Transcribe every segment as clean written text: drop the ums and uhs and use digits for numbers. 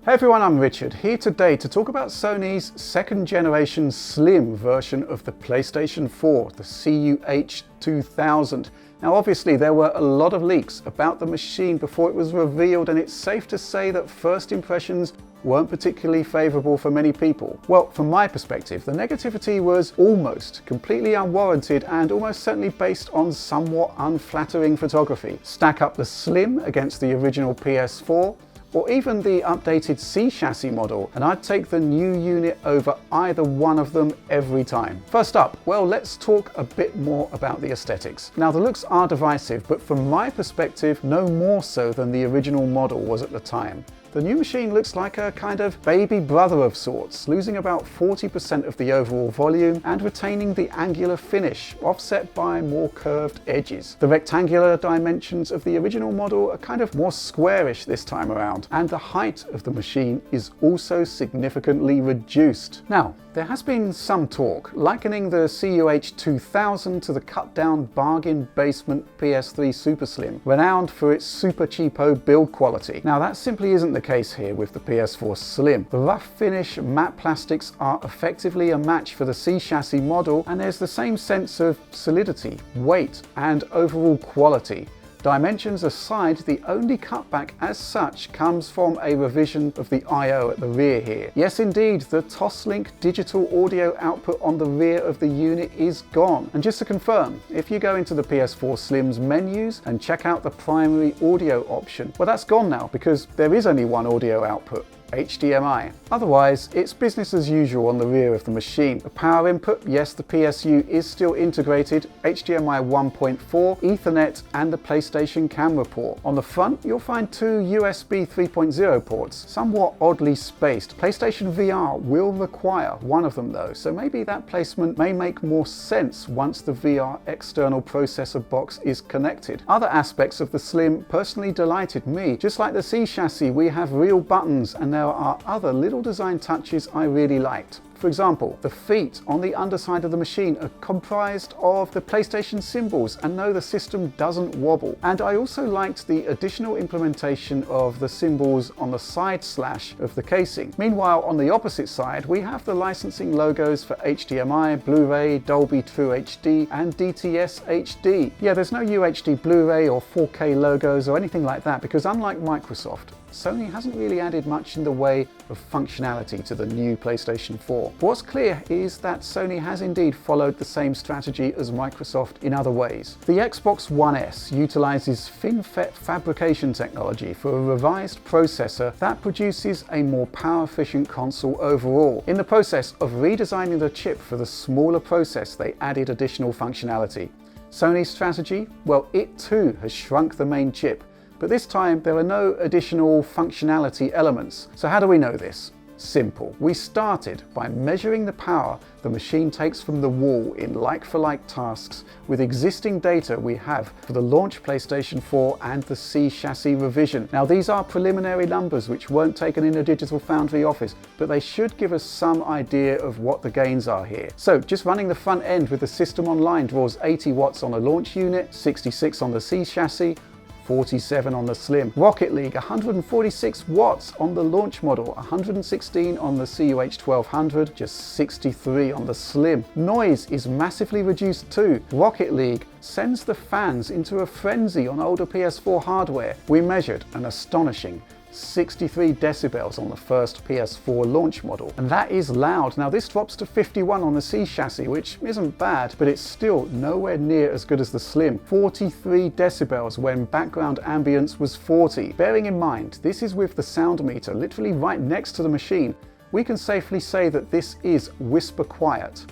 Hey everyone, I'm Richard, here today to talk about Sony's second generation Slim version of the PlayStation 4, the CUH-2000. Now obviously there were a lot of leaks about the machine before it was revealed, and it's safe to say that first impressions weren't particularly favourable for many people. Well, from my perspective, the negativity was almost completely unwarranted and almost certainly based on somewhat unflattering photography. Stack up the Slim against the original PS4, or even the updated C chassis model, and I'd take the new unit over either one of them every time. First up, well, let's talk a bit more about the aesthetics. Now the looks are divisive, but from my perspective, no more so than the original model was at the time. The new machine looks like a kind of baby brother of sorts, losing about 40% of the overall volume and retaining the angular finish, offset by more curved edges. The rectangular dimensions of the original model are kind of more squarish this time around, and the height of the machine is also significantly reduced. Now, there has been some talk likening the CUH-2000 to the cut-down bargain basement PS3 Super Slim, renowned for its super cheapo build quality. Now that simply isn't the case here with the PS4 Slim. The rough finish matte plastics are effectively a match for the C chassis model, and there's the same sense of solidity, weight, and overall quality. Dimensions aside, the only cutback as such comes from a revision of the I/O at the rear here. Yes indeed, the Toslink digital audio output on the rear of the unit is gone. And just to confirm, if you go into the PS4 Slim's menus and check out the primary audio option, well that's gone now because there is only one audio output. HDMI. Otherwise, it's business as usual on the rear of the machine. The power input, yes, the PSU is still integrated, HDMI 1.4, Ethernet, and the PlayStation camera port. On the front, you'll find two USB 3.0 ports, somewhat oddly spaced. PlayStation VR will require one of them though, so maybe that placement may make more sense once the VR external processor box is connected. Other aspects of the Slim personally delighted me. Just like the C chassis, we have real buttons, and there are other little design touches I really liked. For example, the feet on the underside of the machine are comprised of the PlayStation symbols, and no, the system doesn't wobble. And I also liked the additional implementation of the symbols on the side slash of the casing. Meanwhile, on the opposite side, we have the licensing logos for HDMI, Blu-ray, Dolby True HD, and DTS HD. Yeah, there's no UHD Blu-ray or 4K logos or anything like that, because unlike Microsoft, Sony hasn't really added much in the way of functionality to the new PlayStation 4. But what's clear is that Sony has indeed followed the same strategy as Microsoft in other ways. The Xbox One S utilizes FinFET fabrication technology for a revised processor that produces a more power-efficient console overall. In the process of redesigning the chip for the smaller process, they added additional functionality. Sony's strategy? Well, it too has shrunk the main chip, but this time there are no additional functionality elements. So how do we know this? Simple. We started by measuring the power the machine takes from the wall in like-for-like tasks with existing data we have for the launch PlayStation 4 and the C chassis revision. Now these are preliminary numbers which weren't taken in a Digital Foundry office, but they should give us some idea of what the gains are here. So just running the front end with the system online draws 80 watts on a launch unit, 66 on the C chassis, 47 on the Slim. Rocket League, 146 watts on the launch model, 116 on the CUH-1200, just 63 on the Slim. Noise is massively reduced too. Rocket League sends the fans into a frenzy on older PS4 hardware. We measured an astonishing 63 decibels on the first PS4 launch model, and that is loud. Now this drops to 51 on the C chassis, which isn't bad, but it's still nowhere near as good as the Slim. 43 decibels when background ambience was 40. Bearing in mind, this is with the sound meter literally right next to the machine, we can safely say that this is whisper quiet.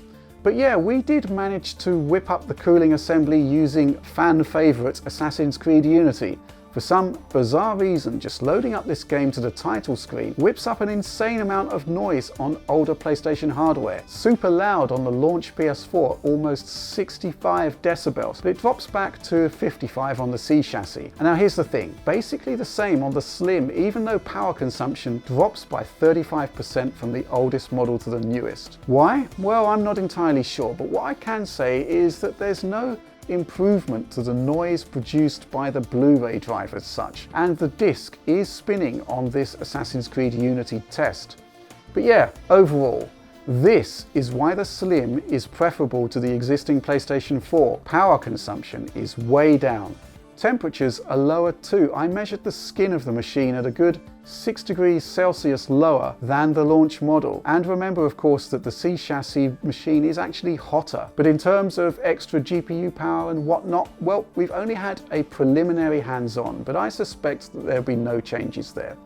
But yeah, we did manage to whip up the cooling assembly using fan favourite Assassin's Creed Unity. For some bizarre reason, just loading up this game to the title screen whips up an insane amount of noise on older PlayStation hardware. Super loud on the launch PS4, almost 65 decibels, but it drops back to 55 on the C chassis. And now here's the thing, basically the same on the Slim, even though power consumption drops by 35% from the oldest model to the newest. Why? Well, I'm not entirely sure, but what I can say is that there's no improvement to the noise produced by the Blu-ray drive as such, and the disc is spinning on this Assassin's Creed Unity test. But yeah, overall, this is why the Slim is preferable to the existing PlayStation 4. Power consumption is way down. Temperatures are lower too. I measured the skin of the machine at a good 6 degrees Celsius lower than the launch model. And remember, of course, that the C chassis machine is actually hotter. But in terms of extra GPU power and whatnot, well, we've only had a preliminary hands-on, but I suspect that there'll be no changes there.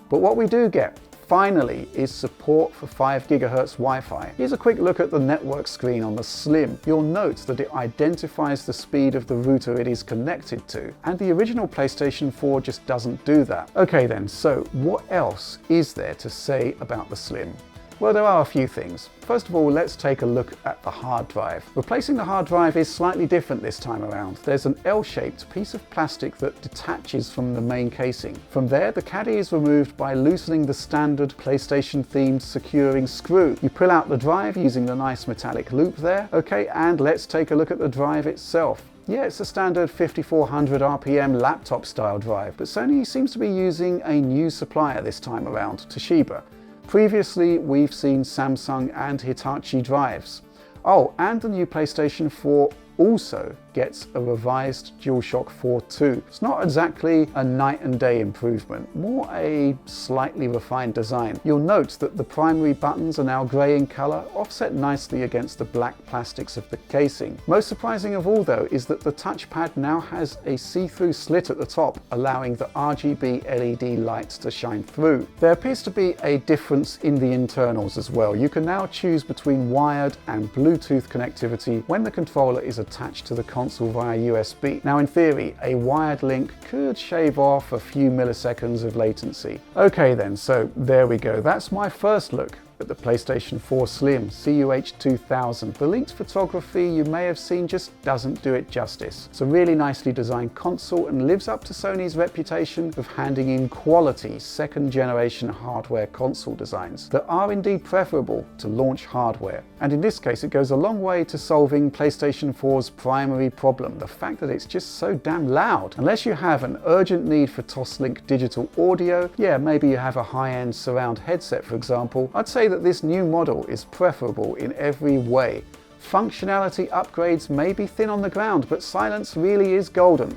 But what we do get, finally, is support for 5 GHz Wi-Fi. Here's a quick look at the network screen on the Slim. You'll note that it identifies the speed of the router it is connected to, and the original PlayStation 4 just doesn't do that. Okay then, so what else is there to say about the Slim? Well, there are a few things. First of all, let's take a look at the hard drive. Replacing the hard drive is slightly different this time around. There's an L-shaped piece of plastic that detaches from the main casing. From there, the caddy is removed by loosening the standard PlayStation-themed securing screw. You pull out the drive using the nice metallic loop there. Okay, and let's take a look at the drive itself. Yeah, it's a standard 5400 RPM laptop-style drive, but Sony seems to be using a new supplier this time around, Toshiba. Previously, we've seen Samsung and Hitachi drives. Oh, and the new PlayStation 4 also gets a revised DualShock 4 2. It's not exactly a night and day improvement, more a slightly refined design. You'll note that the primary buttons are now grey in colour, offset nicely against the black plastics of the casing. Most surprising of all though is that the touchpad now has a see-through slit at the top, allowing the RGB LED lights to shine through. There appears to be a difference in the internals as well. You can now choose between wired and Bluetooth connectivity when the controller is attached to the console via USB. Now in theory, a wired link could shave off a few milliseconds of latency. Okay then, so there we go. That's my first look at the PlayStation 4 Slim CUH-2000. The leaked photography you may have seen just doesn't do it justice. It's a really nicely designed console and lives up to Sony's reputation of handing in quality second generation hardware console designs that are indeed preferable to launch hardware. And in this case, it goes a long way to solving PlayStation 4's primary problem, the fact that it's just so damn loud. Unless you have an urgent need for Toslink digital audio, yeah, maybe you have a high-end surround headset for example, I'd say that this new model is preferable in every way. Functionality upgrades may be thin on the ground, but silence really is golden.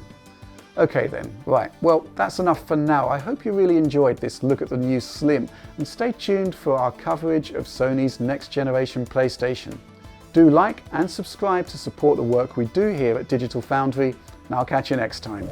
Okay then, right, well that's enough for now. I hope you really enjoyed this look at the new Slim, and stay tuned for our coverage of Sony's next generation PlayStation. Do like and subscribe to support the work we do here at Digital Foundry, and I'll catch you next time.